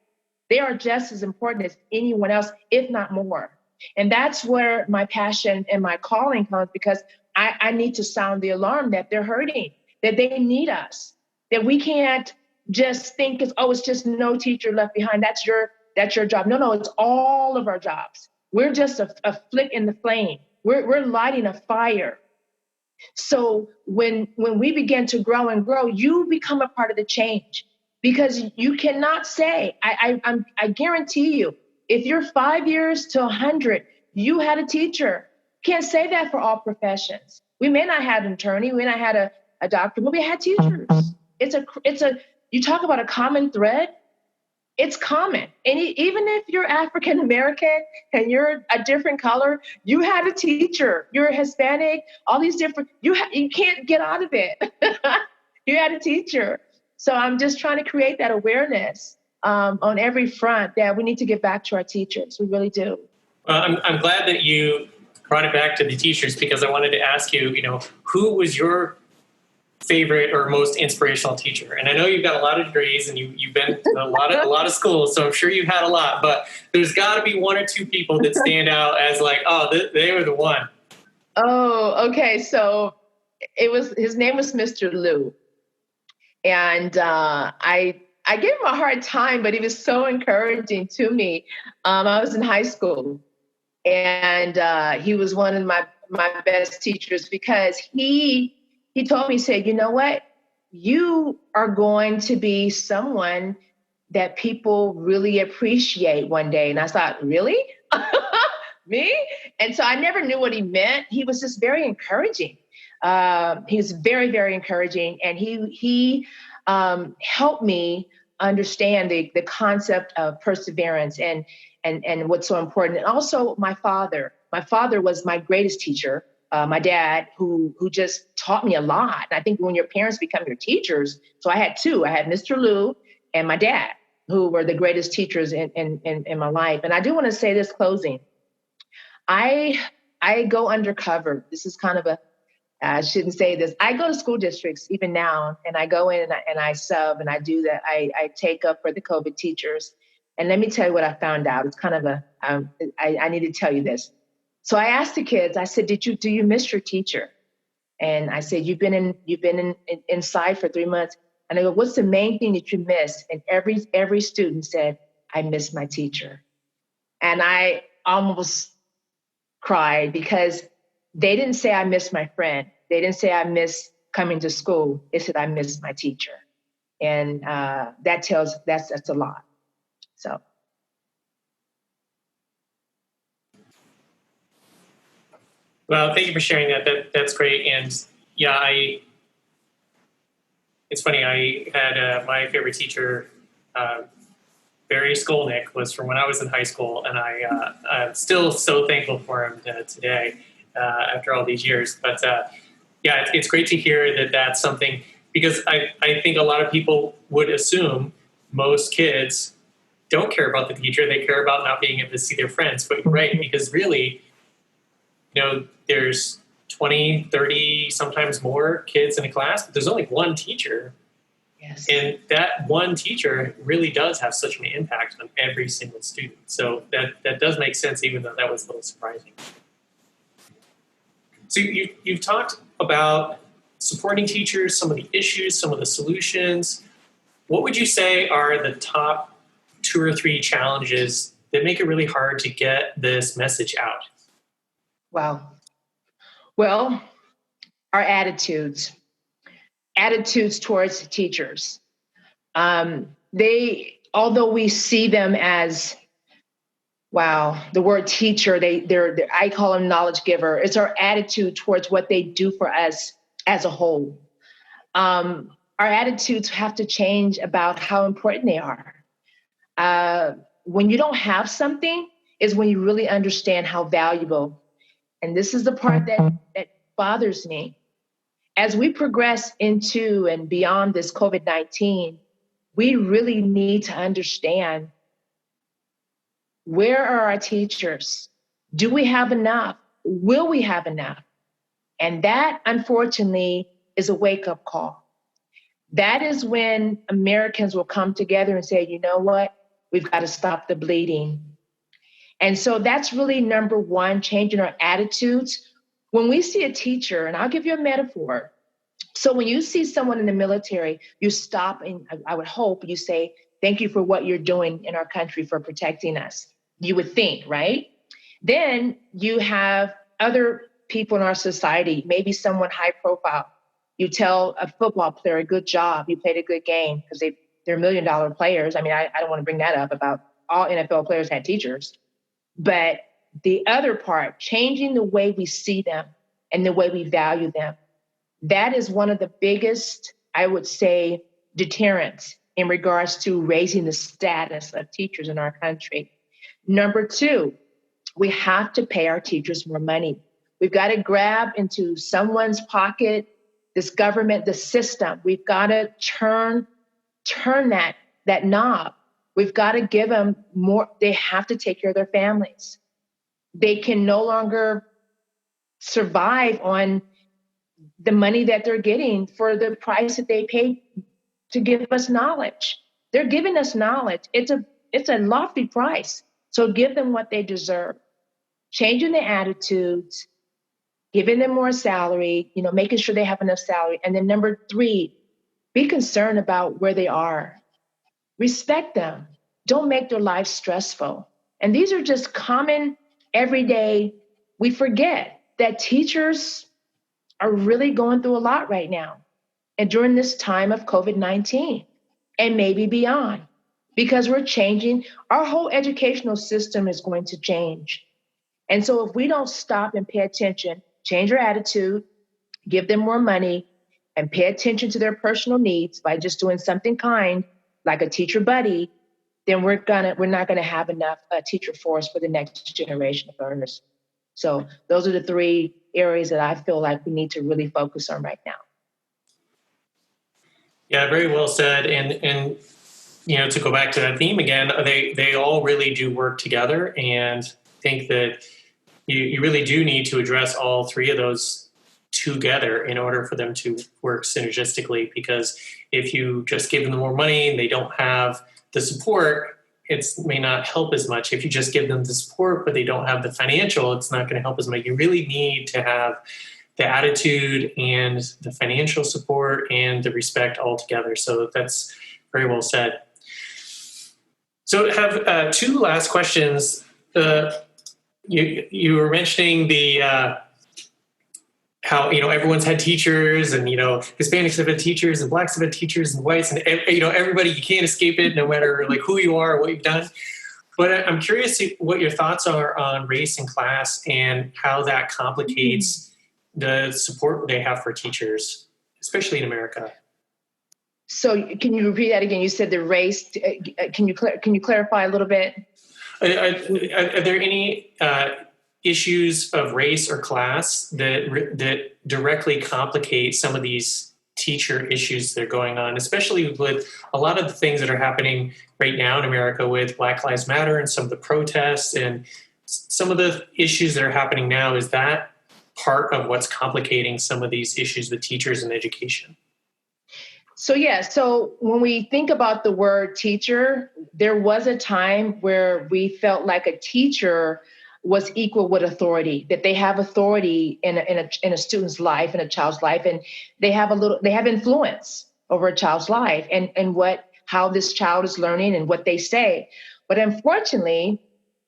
They are just as important as anyone else, if not more. And that's where my passion and my calling comes, because I need to sound the alarm that they're hurting, that they need us, that we can't just think it's just no teacher left behind. That's your job. No, it's all of our jobs. We're just a flick in the flame. We're lighting a fire. So when we begin to grow and grow, you become a part of the change, because you cannot say, I guarantee you, if you're 5 years to 100, you had a teacher. Can't say that for all professions. We may not have an attorney, we may not have a doctor, but we had teachers. You talk about a common thread. It's common. And even if you're African American and you're a different color, you had a teacher. You're Hispanic, all these different, you can't get out of it. You had a teacher. So I'm just trying to create that awareness on every front that we need to get back to our teachers. We really do. Well, I'm glad that you brought it back to the teachers, because I wanted to ask you, who was your favorite or most inspirational teacher? And I know you've got a lot of degrees and you've been to a lot of schools, so I'm sure you've had a lot, but there's got to be one or two people that stand out as like, oh, they were the one. Oh, okay. So his name was Mr. Liu. And I gave him a hard time, but he was so encouraging to me. I was in high school, and he was one of my best teachers, because he told me, he said, you know what? You are going to be someone that people really appreciate one day. And I thought, really? Me? And so I never knew what he meant. He was just very encouraging. He was very, very encouraging. And he helped me understand the concept of perseverance and what's so important. And also my father was my greatest teacher. My dad, who just taught me a lot. And I think when your parents become your teachers, so I had two. I had Mr. Liu and my dad, who were the greatest teachers in my life. And I do want to say this closing. I go undercover. This is kind of I shouldn't say this. I go to school districts even now, and I go in and I sub, and I do that. I take up for the COVID teachers. And let me tell you what I found out. It's kind of I need to tell you this. So I asked the kids, I said, do you miss your teacher? And I said, you've been inside for 3 months. And I go, what's the main thing that you miss? And every student said, I miss my teacher. And I almost cried, because they didn't say I miss my friend. They didn't say I miss coming to school. They said I miss my teacher. And that's a lot. So. Well, thank you for sharing that. That's great. And yeah, it's funny. I had my favorite teacher, Barry Skolnick, was from when I was in high school, and I'm still so thankful for him today after all these years. But yeah, it's great to hear that that's something, because I think a lot of people would assume most kids don't care about the teacher. They care about not being able to see their friends. But you're right, because really, there's 20, 30, sometimes more kids in a class, but there's only one teacher. Yes. And that one teacher really does have such an impact on every single student. So that does make sense, even though that was a little surprising. So you've talked about supporting teachers, some of the issues, some of the solutions. What would you say are the top 2 or 3 challenges that make it really hard to get this message out? Wow. Well, our attitudes towards teachers. Although we see them as, wow, the word teacher, I call them knowledge giver. It's our attitude towards what they do for us as a whole. Our attitudes have to change about how important they are. When you don't have something is when you really understand how valuable. And this is the part that bothers me. As we progress into and beyond this COVID-19, we really need to understand, where are our teachers? Do we have enough? Will we have enough? And that, unfortunately, is a wake-up call. That is when Americans will come together and say, you know what? We've got to stop the bleeding. And so that's really number one, changing our attitudes. When we see a teacher, and I'll give you a metaphor. So when you see someone in the military, you stop and I would hope you say, thank you for what you're doing in our country for protecting us. You would think, right? Then you have other people in our society, maybe someone high profile. You tell a football player, good job, you played a good game, because they're $1 million players. I mean, I don't want to bring that up about all NFL players had teachers. But the other part, changing the way we see them and the way we value them, that is one of the biggest, I would say, deterrents in regards to raising the status of teachers in our country. Number two, we have to pay our teachers more money. We've got to grab into someone's pocket, this government, the system. We've got to turn that knob. We've got to give them more. They have to take care of their families. They can no longer survive on the money that they're getting for the price that they pay to give us knowledge. They're giving us knowledge. It's a lofty price. So give them what they deserve. Changing their attitudes, giving them more salary, making sure they have enough salary. And then number three, be concerned about where they are. Respect them. Don't make their lives stressful. And these are just common, everyday. We forget that teachers are really going through a lot right now, and during this time of COVID-19 and maybe beyond, because we're changing. Our whole educational system is going to change. And so if we don't stop and pay attention, change our attitude, give them more money, and pay attention to their personal needs by just doing something kind, like a teacher buddy, then we're not gonna have enough teacher force for the next generation of learners. So those are the three areas that I feel like we need to really focus on right now. Yeah, very well said. And to go back to that theme again, they all really do work together, and I think that you really do need to address all three of those together in order for them to work synergistically. Because if you just give them more money and they don't have the support, it may not help as much. If you just give them the support but they don't have the financial, it's not going to help as much. You really need to have the attitude and the financial support and the respect all together. So that's very well said. So I have two last questions. You were mentioning the how everyone's had teachers, and Hispanics have had teachers, and Blacks have had teachers, and whites, and everybody. You can't escape it, no matter who you are or what you've done. But I'm curious what your thoughts are on race and class, and how that complicates the support they have for teachers, especially in America. So can you repeat that again? You said the race. Can you clarify a little bit? Are there any issues of race or class that directly complicate some of these teacher issues that are going on, especially with a lot of the things that are happening right now in America with Black Lives Matter and some of the protests and some of the issues that are happening now? Is that part of what's complicating some of these issues with teachers and education? So when we think about the word teacher, there was a time where we felt like a teacher was equal with authority, that they have authority in a student's life, in a child's life, and they have influence over a child's life and how this child is learning and what they say. But unfortunately,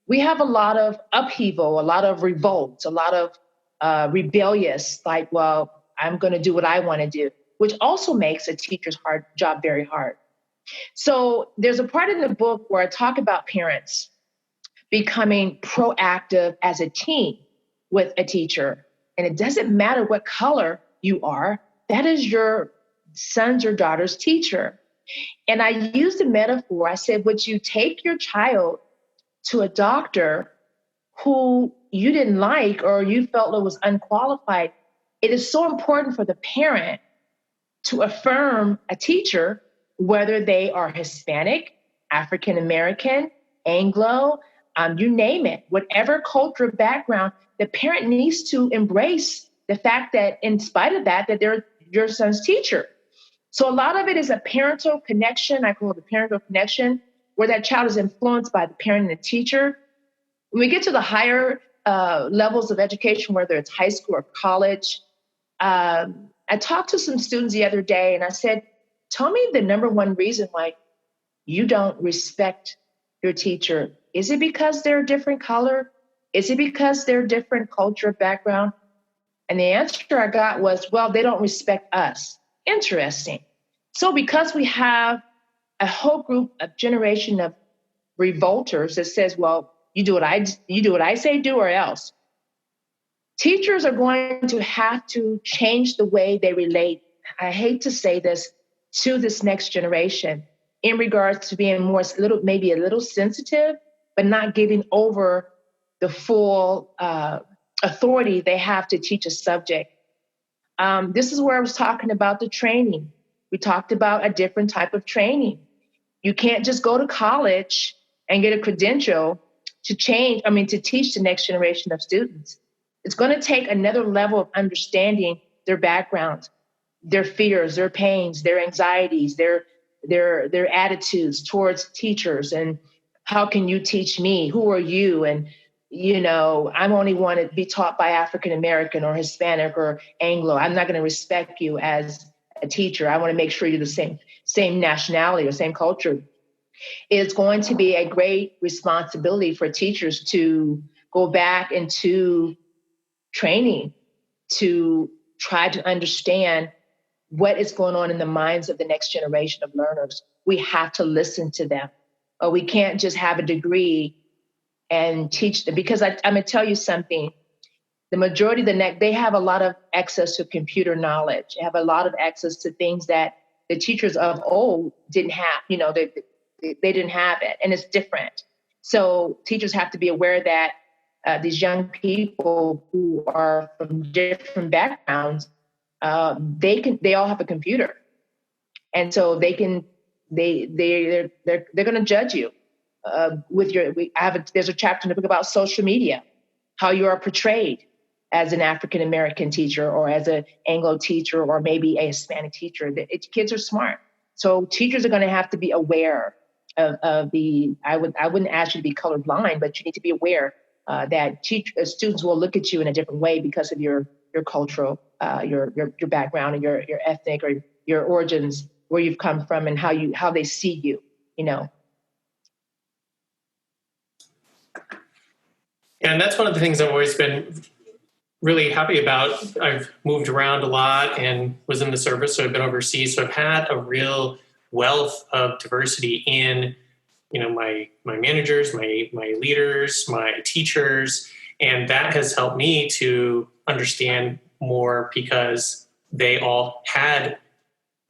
we have a lot of upheaval, a lot of revolt, a lot of rebellious, well, I'm going to do what I want to do, which also makes a teacher's job very hard. So there's a part in the book where I talk about parents becoming proactive as a team with a teacher. And it doesn't matter what color you are, that is your son's or daughter's teacher. And I used a metaphor. I said, would you take your child to a doctor who you didn't like or you felt it was unqualified? It is so important for the parent to affirm a teacher, whether they are Hispanic, African American, Anglo, you name it, whatever cultural background, the parent needs to embrace the fact that in spite of that they're your son's teacher. So a lot of it is a parental connection. I call it the parental connection, where that child is influenced by the parent and the teacher. When we get to the higher levels of education, whether it's high school or college, I talked to some students the other day and I said, tell me the number one reason why you don't respect your teacher. Is it because they're a different color? Is it because they're different culture, background? And the answer I got was, well, they don't respect us. Interesting. So because we have a whole group, a generation of revolters that says, well, you do what I say do or else. Teachers are going to have to change the way they relate. I hate to say this, to this next generation in regards to being maybe a little sensitive, but not giving over the full authority they have to teach a subject. This is where I was talking about the training. We talked about a different type of training. You can't just go to college and get a credential to teach the next generation of students. It's going to take another level of understanding their background, their fears, their pains, their anxieties, their attitudes towards teachers, and how can you teach me? Who are you? And I'm only want to be taught by African American or Hispanic or Anglo. I'm not going to respect you as a teacher. I want to make sure you're the same nationality or same culture. It's going to be a great responsibility for teachers to go back into training to try to understand what is going on in the minds of the next generation of learners. We have to listen to them. We can't just have a degree and teach them, because I'm going to tell you something. The majority of they have a lot of access to computer knowledge. They have a lot of access to things that the teachers of old didn't have. They didn't have it, and it's different. So teachers have to be aware that these young people who are from different backgrounds, they all have a computer, and so they're going to judge you with your. There's a chapter in the book about social media, how you are portrayed as an African American teacher or as an Anglo teacher or maybe a Hispanic teacher. Kids are smart, so teachers are going to have to be aware of the. I wouldn't ask you to be colorblind, but you need to be aware that students will look at you in a different way because of your cultural, your background and your ethnic or your origins, where you've come from, and how they see you. And that's one of the things I've always been really happy about. I've moved around a lot and was in the service, so I've been overseas. So I've had a real wealth of diversity in, my managers, my leaders, my teachers, and that has helped me to understand more because they all had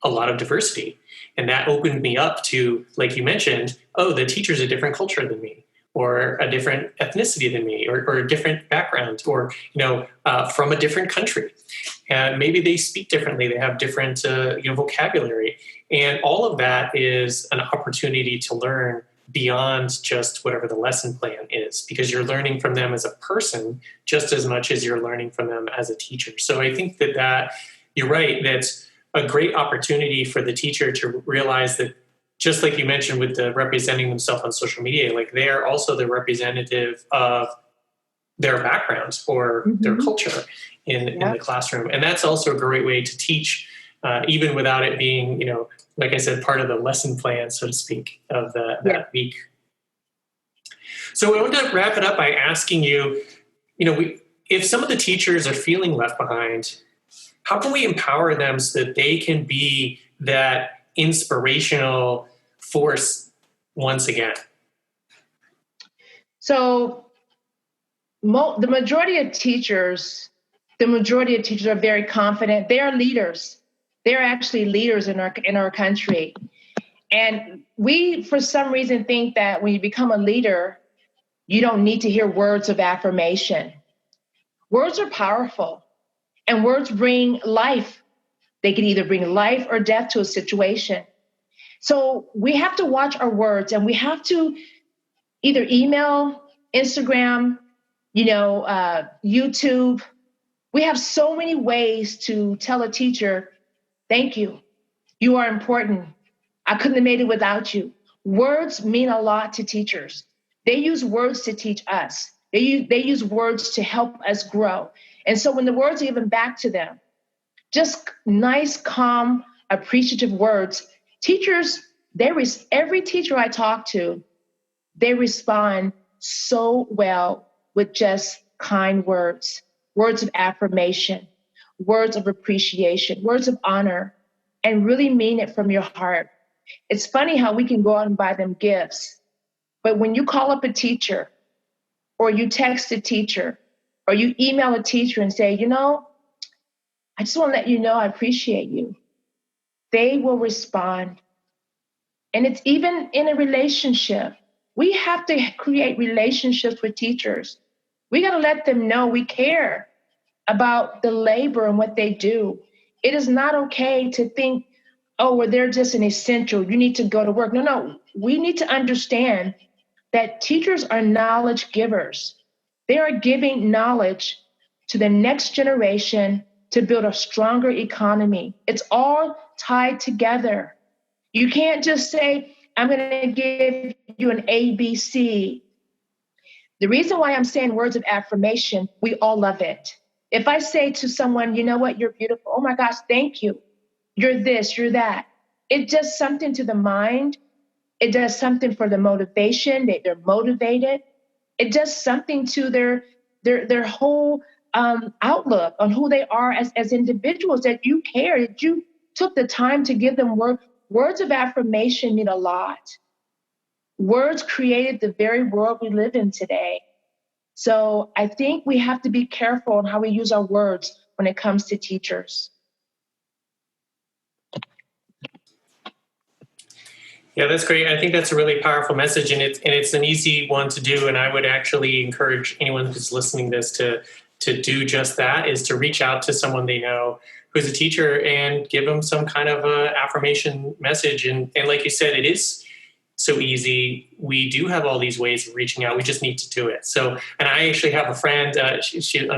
a lot of diversity. And that opened me up to, like you mentioned, the teacher's a different culture than me, or a different ethnicity than me, or a different background, or from a different country, and maybe they speak differently. They have different vocabulary, and all of that is an opportunity to learn beyond just whatever the lesson plan is, because you're learning from them as a person just as much as you're learning from them as a teacher. So I think that you're right. That's a great opportunity for the teacher to realize that, just like you mentioned with the representing themselves on social media, like they're also the representative of their backgrounds or their culture in the classroom. And that's also a great way to teach, even without it being, like I said, part of the lesson plan, so to speak, of that week. So I want to wrap it up by asking you, if some of the teachers are feeling left behind, how can we empower them so that they can be that inspirational force once again? So the majority of teachers are very confident. They are leaders. They're actually leaders in our country. And we, for some reason, think that when you become a leader, you don't need to hear words of affirmation. Words are powerful, and words bring life. They can either bring life or death to a situation. So we have to watch our words, and we have to either email, Instagram, YouTube. We have so many ways to tell a teacher, thank you. You are important. I couldn't have made it without you. Words mean a lot to teachers. They use words to teach us. They use words to help us grow. And so when the words are given back to them, just nice, calm, appreciative words, teachers, every teacher I talk to, they respond so well with just kind words, words of affirmation, words of appreciation, words of honor, and really mean it from your heart. It's funny how we can go out and buy them gifts, but when you call up a teacher or you text a teacher or you email a teacher and say, I just want to let you know I appreciate you, they will respond. And it's even in a relationship. We have to create relationships with teachers. We got to let them know we care about the labor and what they do. It is not okay to think, oh, well, they're just an essential. You need to go to work. No. We need to understand that teachers are knowledge givers. They are giving knowledge to the next generation to build a stronger economy. It's all tied together. You can't just say, I'm going to give you an ABC. The reason why I'm saying words of affirmation, we all love it. If I say to someone, you know what, you're beautiful. Oh my gosh, thank you. You're this, you're that. It does something to the mind. It does something for the motivation. They're motivated. It does something to their whole outlook on who they are as individuals, that you care, that you took the time to give them words of affirmation mean a lot. Words created the very world we live in today. So I think we have to be careful on how we use our words when it comes to teachers. Yeah, that's great. I think that's a really powerful message, and it's an easy one to do. And I would actually encourage anyone who's listening to this to do just that, is to reach out to someone they know who's a teacher and give them some kind of a affirmation message. And like you said, it is so easy. We do have all these ways of reaching out. We just need to do it. So, and I actually have a friend. She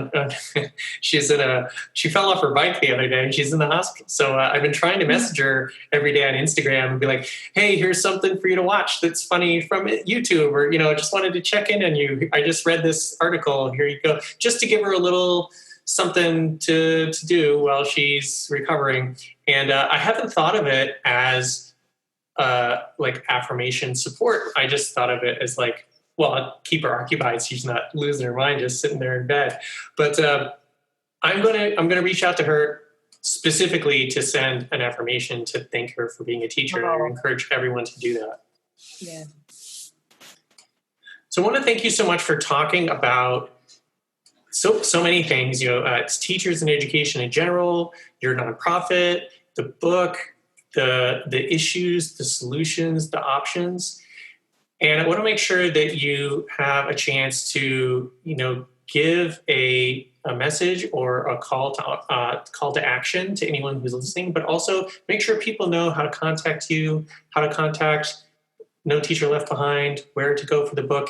fell off her bike the other day, and she's in the hospital. So I've been trying to message her every day on Instagram and be like, "Hey, here's something for you to watch that's funny from YouTube," or just wanted to check in on you. I just read this article. Here you go, just to give her a little something to do while she's recovering. And I haven't thought of it as like affirmation support. I just thought of it as like, well, keep her occupied so she's not losing her mind just sitting there in bed. But I'm gonna reach out to her specifically to send an affirmation to thank her for being a teacher. I encourage everyone to do that. Yeah. So I want to thank you so much for talking about so many things. It's teachers and education in general, your nonprofit, the book, the issues, the solutions, the options. And I want to make sure that you have a chance to, give a message or a call to action to anyone who's listening, but also make sure people know how to contact you, how to contact No Teacher Left Behind, where to go for the book.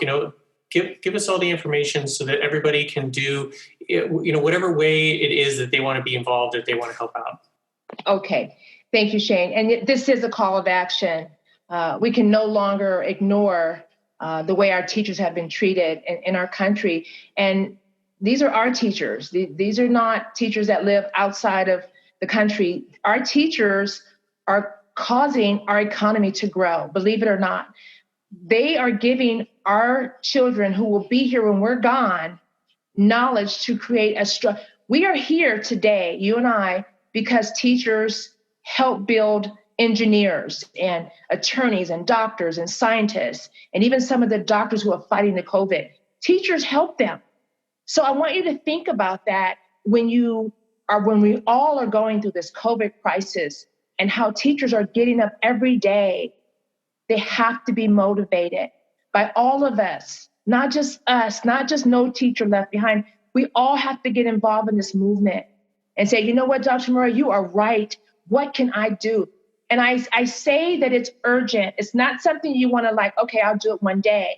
Give us all the information so that everybody can do, whatever way it is that they want to be involved, if they want to help out. Okay. Thank you, Shane. And this is a call of action. We can no longer ignore the way our teachers have been treated in our country. And these are our teachers. These are not teachers that live outside of the country. Our teachers are causing our economy to grow, believe it or not. They are giving our children who will be here when we're gone knowledge to create we are here today, you and I, because teachers help build engineers and attorneys and doctors and scientists, and even some of the doctors who are fighting the COVID. Teachers help them. So I want you to think about that when we all are going through this COVID crisis, and how teachers are getting up every day. They have to be motivated by all of us, not just us, not just No Teacher Left Behind. We all have to get involved in this movement and say, you know what, Dr. Murray, you are right. What can I do? And I say that it's urgent. It's not something you want to okay, I'll do it one day.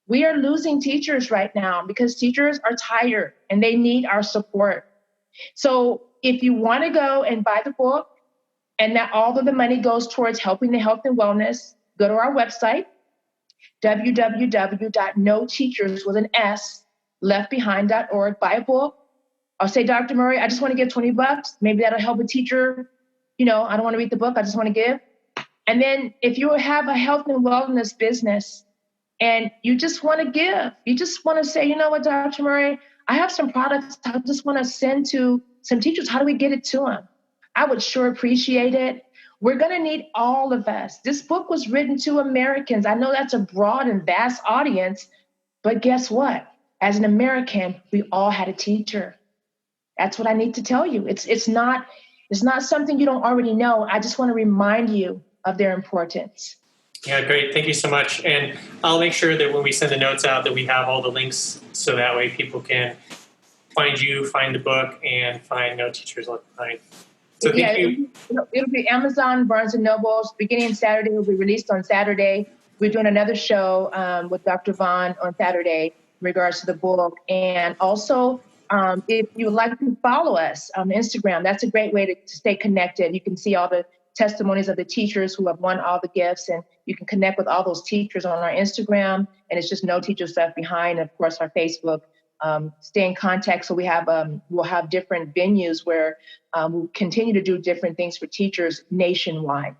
We are losing teachers right now because teachers are tired and they need our support. So if you want to go and buy the book, and that all of the money goes towards helping the health and wellness, go to our website, www.noteachers.leftbehind.org. Buy a book. I'll say, Dr. Murray, I just want to give $20. Maybe that'll help a teacher. I don't want to read the book. I just want to give. And then if you have a health and wellness business and you just want to give. You just want to say, you know what, Dr. Murray, I have some products I just want to send to some teachers. How do we get it to them? I would sure appreciate it. We're going to need all of us. This book was written to Americans. I know that's a broad and vast audience, but guess what? As an American, we all had a teacher. That's what I need to tell you. It's not something you don't already know. I just want to remind you of their importance. Yeah, great. Thank you so much. And I'll make sure that when we send the notes out that we have all the links so that way people can find you, find the book, and find No Teachers Left Behind. So thank you. It'll be Amazon, Barnes & Noble. Beginning Saturday, it will be released on Saturday. We're doing another show with Dr. Vaughn on Saturday in regards to the book. And also, if you would like to follow us on Instagram, that's a great way to stay connected. You can see all the testimonies of the teachers who have won all the gifts, and you can connect with all those teachers on our Instagram, and it's just No Teachers Left Behind, and of course our Facebook. Stay in contact. So we'll have different venues where we'll continue to do different things for teachers nationwide.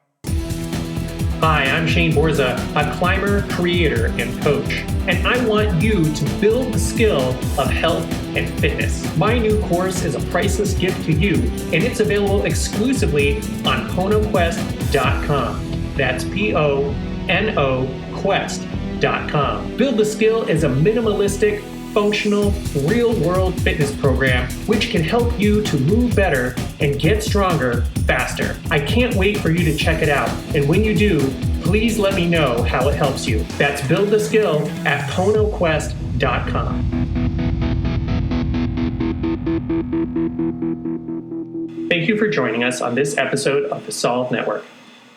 Hi, I'm Shane Borza, a climber, creator, and coach, and I want you to build the skill of health and fitness. My new course is a priceless gift to you, and it's available exclusively on PonoQuest.com. That's PONO Quest.com. Build the Skill is a minimalistic, functional, real-world fitness program which can help you to move better and get stronger faster. I can't wait for you to check it out, and when you do, please let me know how it helps you. That's Build the Skill at PonoQuest.com. Thank you for joining us on this episode of the Solve Network.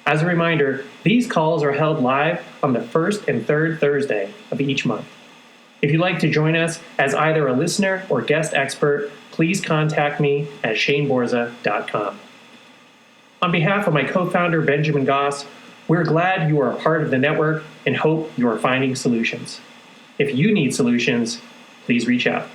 As a reminder, these calls are held live on the first and third Thursday of each month. If you'd like to join us as either a listener or guest expert, please contact me at shaneborza.com. On behalf of my co-founder, Benjamin Goss, we're glad you are a part of the network and hope you are finding solutions. If you need solutions, please reach out.